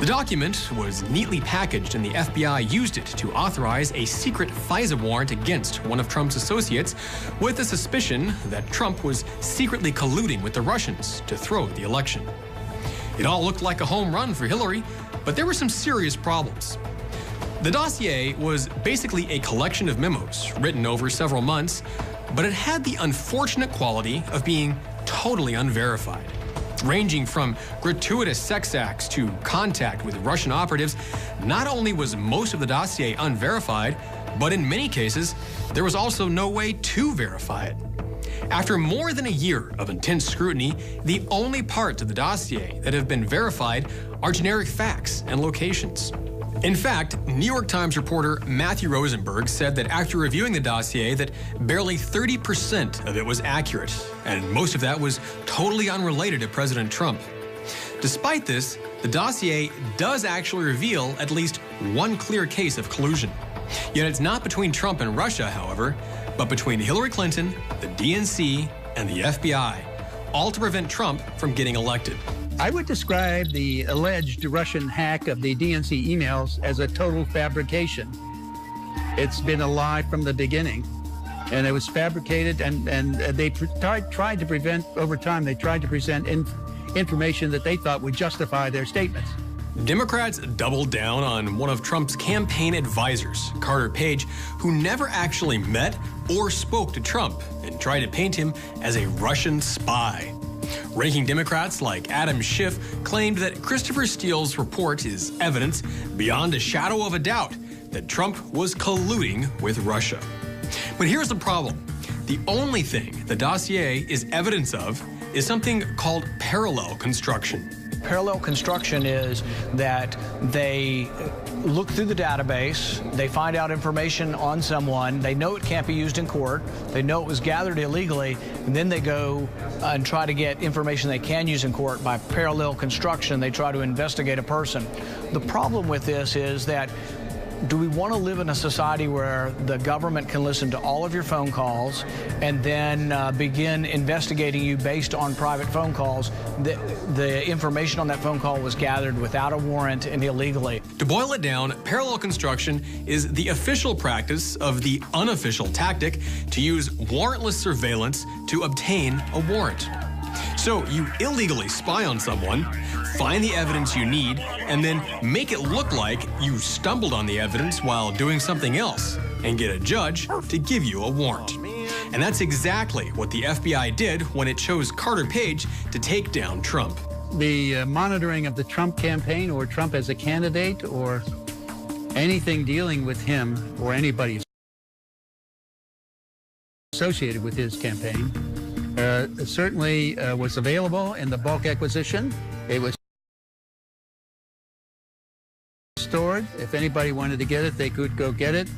The document was neatly packaged, and the FBI used it to authorize a secret FISA warrant against one of Trump's associates, with the suspicion that Trump was secretly colluding with the Russians to throw the election. It all looked like a home run for Hillary, but there were some serious problems. The dossier was basically a collection of memos written over several months, but it had the unfortunate quality of being totally unverified. Ranging from gratuitous sex acts to contact with Russian operatives, not only was most of the dossier unverified, but in many cases, there was also no way to verify it. After more than a year of intense scrutiny, the only parts of the dossier that have been verified are generic facts and locations. In fact, New York Times reporter Matthew Rosenberg said that after reviewing the dossier that barely 30% of it was accurate, and most of that was totally unrelated to President Trump. Despite this, the dossier does actually reveal at least one clear case of collusion. Yet it's not between Trump and Russia, however, but between Hillary Clinton, the DNC, and the FBI, all to prevent Trump from getting elected. I would describe the alleged Russian hack of the DNC emails as a total fabrication. It's been a lie from the beginning, and it was fabricated, and they tried to prevent, over time, they tried to present information that they thought would justify their statements. Democrats doubled down on one of Trump's campaign advisors, Carter Page, who never actually met or spoke to Trump and tried to paint him as a Russian spy. Ranking Democrats like Adam Schiff claimed that Christopher Steele's report is evidence beyond a shadow of a doubt that Trump was colluding with Russia. But here's the problem. The only thing the dossier is evidence of is something called parallel construction. Parallel construction is that they look through the database, they find out information on someone, they know it can't be used in court, they know it was gathered illegally, and then they go and try to get information they can use in court by parallel construction. They try to investigate a person. The problem with this is that, do we want to live in a society where the government can listen to all of your phone calls and then begin investigating you based on private phone calls? The information on that phone call was gathered without a warrant and illegally. To boil it down, parallel construction is the official practice of the unofficial tactic to use warrantless surveillance to obtain a warrant. So you illegally spy on someone, find the evidence you need, and then make it look like you stumbled on the evidence while doing something else, and get a judge to give you a warrant. And that's exactly what the FBI did when it chose Carter Page to take down Trump. The monitoring of the Trump campaign, or Trump as a candidate, or anything dealing with him or anybody associated with his campaign certainly was available in the bulk acquisition. It was stored. If anybody wanted to get it, they could go get it.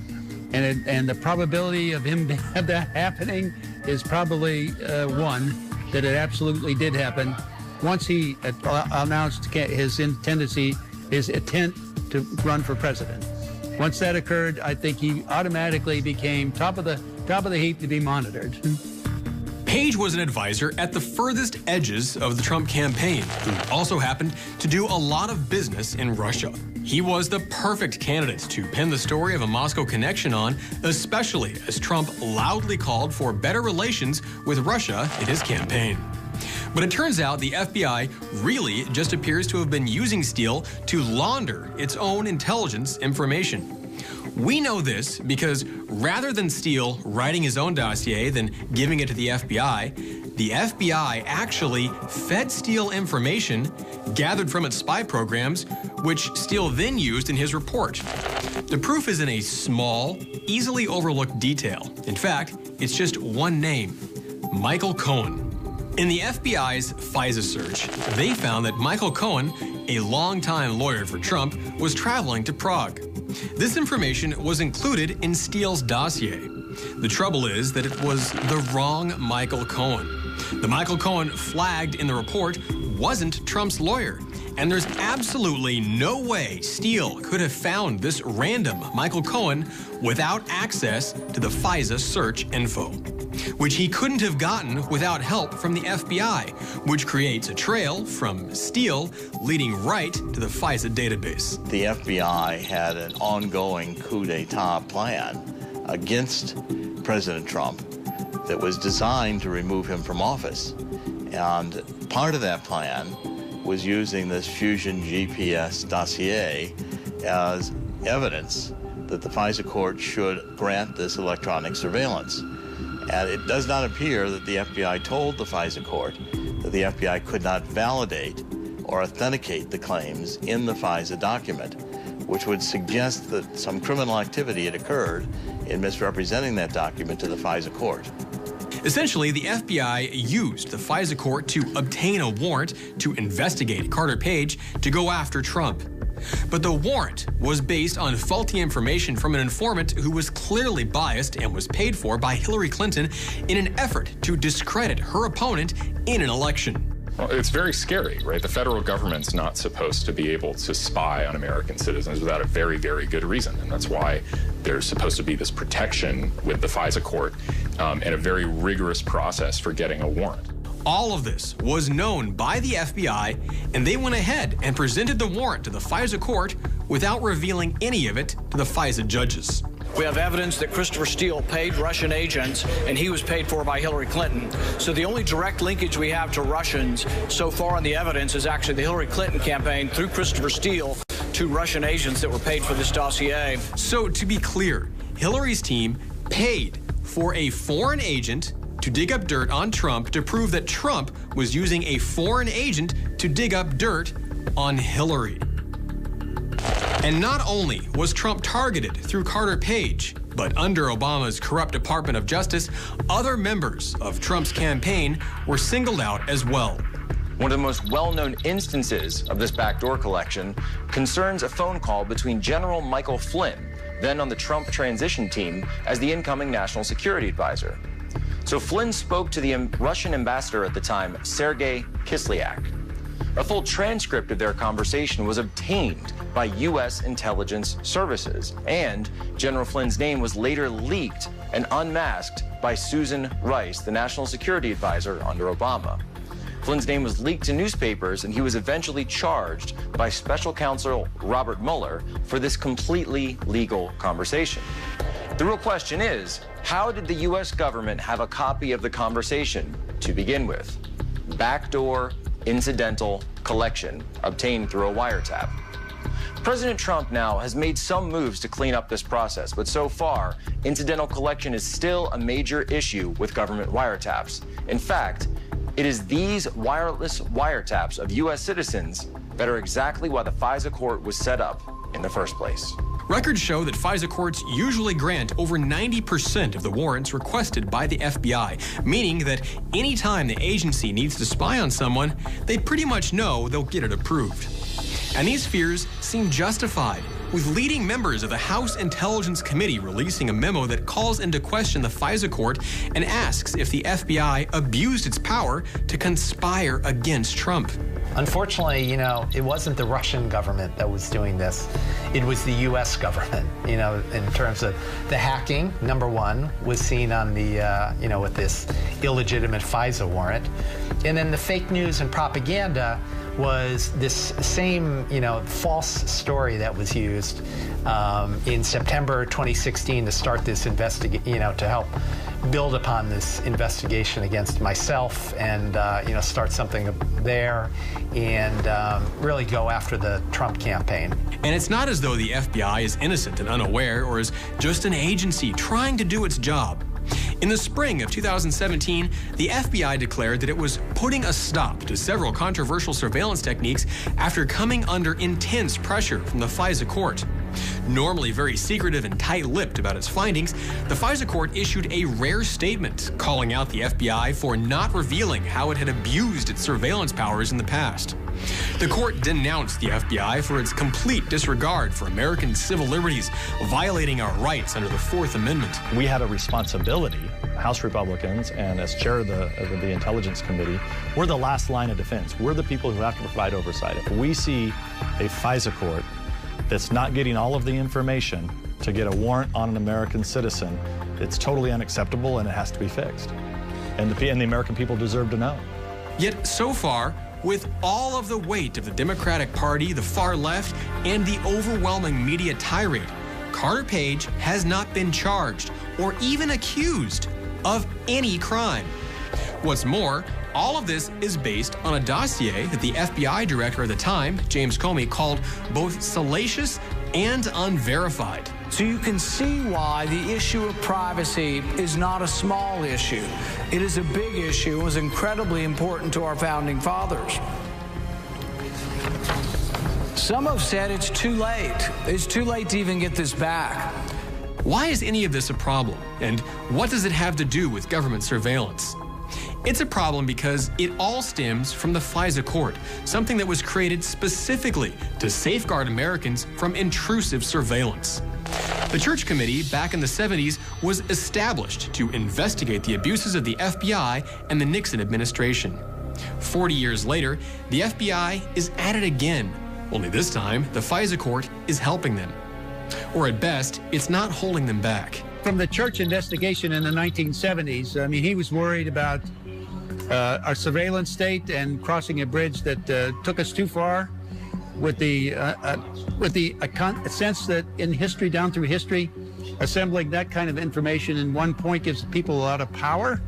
And the probability of him to have that happening is probably one, that it absolutely did happen. Once he announced his intent to run for president. Once that occurred, I think he automatically became top of the heap to be monitored. Page was an advisor at the furthest edges of the Trump campaign, who also happened to do a lot of business in Russia. He was the perfect candidate to pin the story of a Moscow connection on, especially as Trump loudly called for better relations with Russia in his campaign. But it turns out the FBI really just appears to have been using Steele to launder its own intelligence information. We know this because rather than Steele writing his own dossier, then giving it to the FBI actually fed Steele information gathered from its spy programs, which Steele then used in his report. The proof is in a small, easily overlooked detail. In fact, it's just one name: Michael Cohen. In the FBI's FISA search, they found that Michael Cohen, a longtime lawyer for Trump, was traveling to Prague. This information was included in Steele's dossier. The trouble is that it was the wrong Michael Cohen. The Michael Cohen flagged in the report wasn't Trump's lawyer, and there's absolutely no way Steele could have found this random Michael Cohen without access to the FISA search info, which he couldn't have gotten without help from the FBI, which creates a trail from Steele leading right to the FISA database. The FBI had an ongoing coup d'etat plan against President Trump that was designed to remove him from office. And part of that plan was using this Fusion GPS dossier as evidence that the FISA court should grant this electronic surveillance. And it does not appear that the FBI told the FISA court that the FBI could not validate or authenticate the claims in the FISA document, which would suggest that some criminal activity had occurred in misrepresenting that document to the FISA court. Essentially, the FBI used the FISA court to obtain a warrant to investigate Carter Page to go after Trump. But the warrant was based on faulty information from an informant who was clearly biased and was paid for by Hillary Clinton in an effort to discredit her opponent in an election. Well, it's very scary, right? The federal government's not supposed to be able to spy on American citizens without a very, very good reason. And that's why there's supposed to be this protection with the FISA court and a very rigorous process for getting a warrant. All of this was known by the FBI, and they went ahead and presented the warrant to the FISA court without revealing any of it to the FISA judges. We have evidence that Christopher Steele paid Russian agents, and he was paid for by Hillary Clinton. So the only direct linkage we have to Russians so far in the evidence is actually the Hillary Clinton campaign through Christopher Steele to Russian agents that were paid for this dossier. So to be clear, Hillary's team paid for a foreign agent to dig up dirt on Trump to prove that Trump was using a foreign agent to dig up dirt on Hillary. And not only was Trump targeted through Carter Page, but under Obama's corrupt Department of Justice, other members of Trump's campaign were singled out as well. One of the most well-known instances of this backdoor collection concerns a phone call between General Michael Flynn, then on the Trump transition team as the incoming national security advisor. So Flynn spoke to the Russian ambassador at the time, Sergei Kislyak. A full transcript of their conversation was obtained by U.S. intelligence services, and General Flynn's name was later leaked and unmasked by Susan Rice, the national security advisor under Obama. Flynn's name was leaked to newspapers, and he was eventually charged by special counsel Robert Mueller for this completely legal conversation. The real question is, how did the U.S. government have a copy of the conversation to begin with? Backdoor, incidental collection obtained through a wiretap. President Trump now has made some moves to clean up this process, but so far, incidental collection is still a major issue with government wiretaps. In fact, it is these wireless wiretaps of U.S. citizens that are exactly why the FISA court was set up in the first place. Records show that FISA courts usually grant over 90% of the warrants requested by the FBI, meaning that anytime the agency needs to spy on someone, they pretty much know they'll get it approved. And these fears seem justified with leading members of the House Intelligence Committee releasing a memo that calls into question the FISA court and asks if the FBI abused its power to conspire against Trump. Unfortunately, you know, it wasn't the Russian government that was doing this. It was the U.S. government, you know, in terms of the hacking. Number one was seen on the, you know, with this illegitimate FISA warrant. And then the fake news and propaganda was this same, you know, false story that was used in September 2016 to start this investigation, you know, to help build upon this investigation against myself and, you know, start something there and really go after the Trump campaign. And it's not as though the FBI is innocent and unaware or is just an agency trying to do its job. In the spring of 2017, the FBI declared that it was putting a stop to several controversial surveillance techniques after coming under intense pressure from the FISA court. Normally very secretive and tight-lipped about its findings, the FISA court issued a rare statement calling out the FBI for not revealing how it had abused its surveillance powers in the past. The court denounced the FBI for its complete disregard for American civil liberties, violating our rights under the Fourth Amendment. We have a responsibility, House Republicans, and as chair of the Intelligence Committee, we're the last line of defense. We're the people who have to provide oversight. If we see a FISA court that's not getting all of the information to get a warrant on an American citizen, it's totally unacceptable and it has to be fixed. And the American people deserve to know. Yet so far, with all of the weight of the Democratic Party, the far left, and the overwhelming media tirade, Carter Page has not been charged or even accused of any crime. What's more, all of this is based on a dossier that the FBI director at the time, James Comey, called both salacious and unverified. So you can see why the issue of privacy is not a small issue. It is a big issue. It was incredibly important to our founding fathers. Some have said it's too late. It's too late to even get this back. Why is any of this a problem? And what does it have to do with government surveillance? It's a problem because it all stems from the FISA court, something that was created specifically to safeguard Americans from intrusive surveillance. The Church Committee back in the 70s was established to investigate the abuses of the FBI and the Nixon administration. 40 years later, the FBI is at it again, only this time the FISA court is helping them. Or at best, it's not holding them back. From the Church investigation in the 1970s, I mean, he was worried about our surveillance state and crossing a bridge that took us too far, with the sense that in history, down through history, assembling that kind of information in one point gives people a lot of power,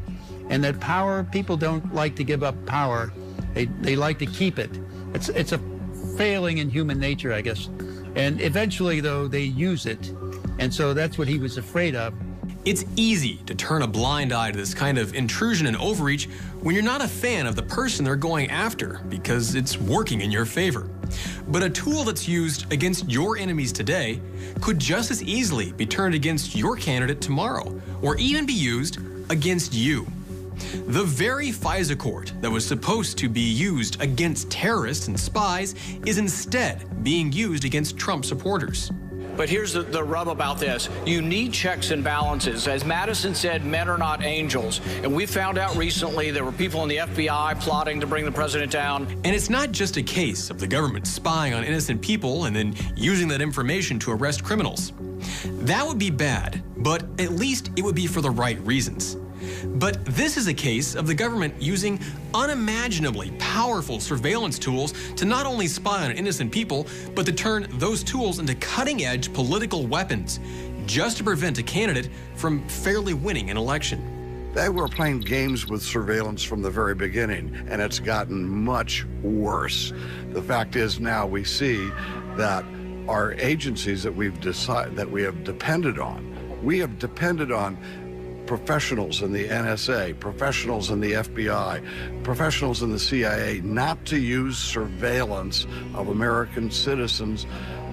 and that power, people don't like to give up power. They like to keep it. It's a failing in human nature, I guess. And eventually, though, they use it. And so that's what he was afraid of. It's easy to turn a blind eye to this kind of intrusion and overreach when you're not a fan of the person they're going after because it's working in your favor. But a tool that's used against your enemies today could just as easily be turned against your candidate tomorrow, or even be used against you. The very FISA court that was supposed to be used against terrorists and spies is instead being used against Trump supporters. But here's the rub about this. You need checks and balances. As Madison said, men are not angels. And we found out recently there were people in the FBI plotting to bring the president down. And it's not just a case of the government spying on innocent people and then using that information to arrest criminals. That would be bad, but at least it would be for the right reasons. But this is a case of the government using unimaginably powerful surveillance tools to not only spy on innocent people, but to turn those tools into cutting-edge political weapons, just to prevent a candidate from fairly winning an election. They were playing games with surveillance from the very beginning, and it's gotten much worse. The fact is now we see that our agencies that we have depended on professionals in the NSA, professionals in the FBI, professionals in the CIA, not to use surveillance of American citizens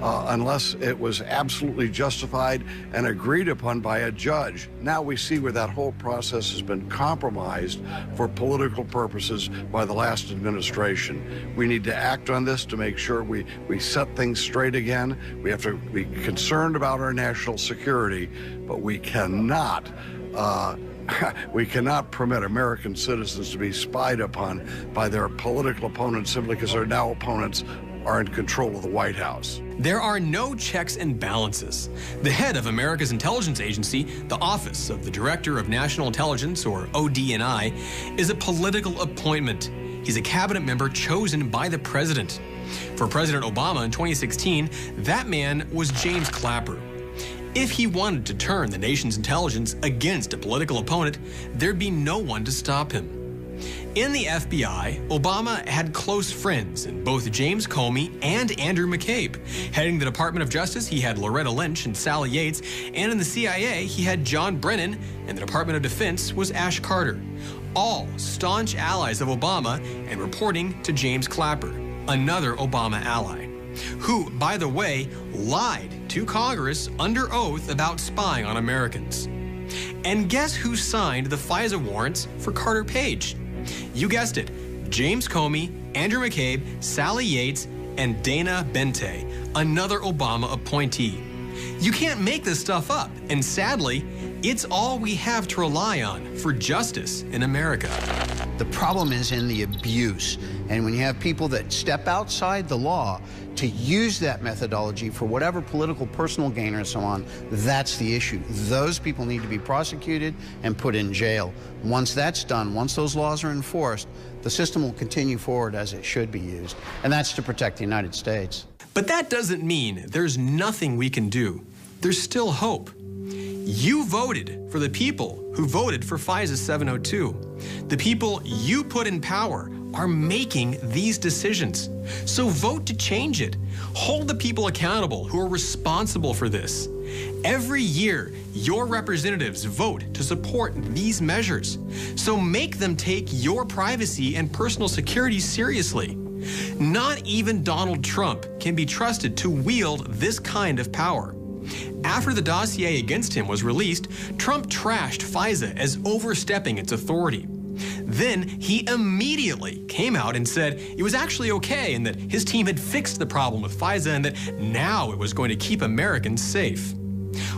unless it was absolutely justified and agreed upon by a judge. Now we see where that whole process has been compromised for political purposes by the last administration. We need to act on this to make sure we set things straight again. We have to be concerned about our national security, but we cannot permit American citizens to be spied upon by their political opponents simply because their now opponents are in control of the White House. There are no checks and balances. The head of America's intelligence agency, the Office of the Director of National Intelligence, or ODNI, is a political appointment. He's a cabinet member chosen by the president. For President Obama in 2016, that man was James Clapper. If he wanted to turn the nation's intelligence against a political opponent, there'd be no one to stop him. In the FBI, Obama had close friends in both James Comey and Andrew McCabe. Heading the Department of Justice, he had Loretta Lynch and Sally Yates, and in the CIA, he had John Brennan, and the Department of Defense was Ash Carter. All staunch allies of Obama and reporting to James Clapper, another Obama ally, who, by the way, lied to Congress under oath about spying on Americans. And guess who signed the FISA warrants for Carter Page? You guessed it, James Comey, Andrew McCabe, Sally Yates, and Dana Bente, another Obama appointee. You can't make this stuff up, and sadly, it's all we have to rely on for justice in America. The problem is in the abuse, and when you have people that step outside the law to use that methodology for whatever political personal gain or so on, that's the issue. Those people need to be prosecuted and put in jail. Once that's done, once those laws are enforced, the system will continue forward as it should be used, and that's to protect the United States. But that doesn't mean there's nothing we can do. There's still hope. You voted for the people who voted for FISA 702. The people you put in power are making these decisions. So vote to change it. Hold the people accountable who are responsible for this. Every year, your representatives vote to support these measures. So make them take your privacy and personal security seriously. Not even Donald Trump can be trusted to wield this kind of power. After the dossier against him was released, Trump trashed FISA as overstepping its authority. Then he immediately came out and said it was actually okay and that his team had fixed the problem with FISA and that now it was going to keep Americans safe.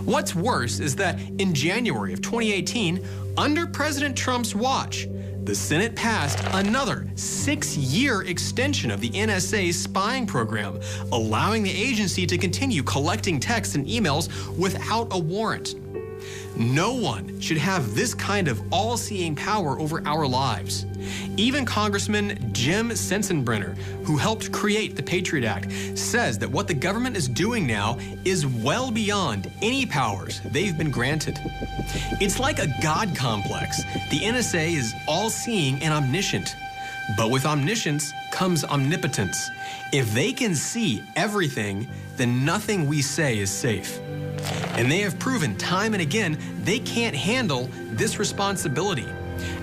What's worse is that in January of 2018, under President Trump's watch, the Senate passed another 6-year extension of the NSA's spying program, allowing the agency to continue collecting texts and emails without a warrant. No one should have this kind of all-seeing power over our lives. Even Congressman Jim Sensenbrenner, who helped create the Patriot Act, says that what the government is doing now is well beyond any powers they've been granted. It's like a God complex. The NSA is all-seeing and omniscient. But with omniscience comes omnipotence. If they can see everything, then nothing we say is safe. And they have proven time and again they can't handle this responsibility.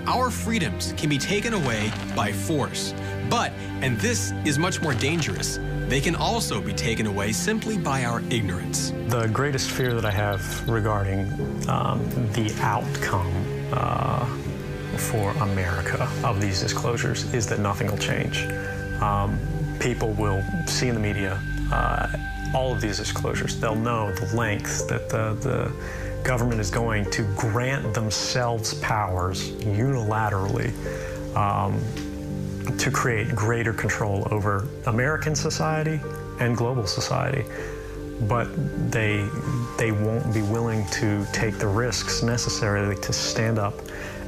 Our freedoms can be taken away by force. But, and this is much more dangerous, they can also be taken away simply by our ignorance. The greatest fear that I have regarding the outcome for America of these disclosures is that nothing will change. People will see in the media all of these disclosures. They'll know the length that the government is going to grant themselves powers unilaterally to create greater control over American society and global society. But they won't be willing to take the risks necessarily to stand up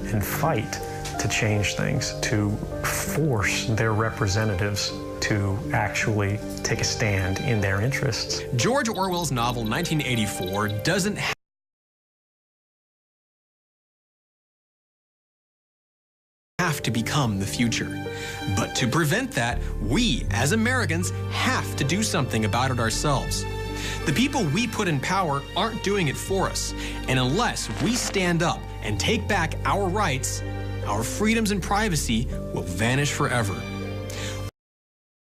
and fight to change things, to force their representatives to actually take a stand in their interests. George Orwell's novel 1984 doesn't have to become the future. But to prevent that, we as Americans have to do something about it ourselves. The people we put in power aren't doing it for us, and unless we stand up and take back our rights, our freedoms and privacy will vanish forever.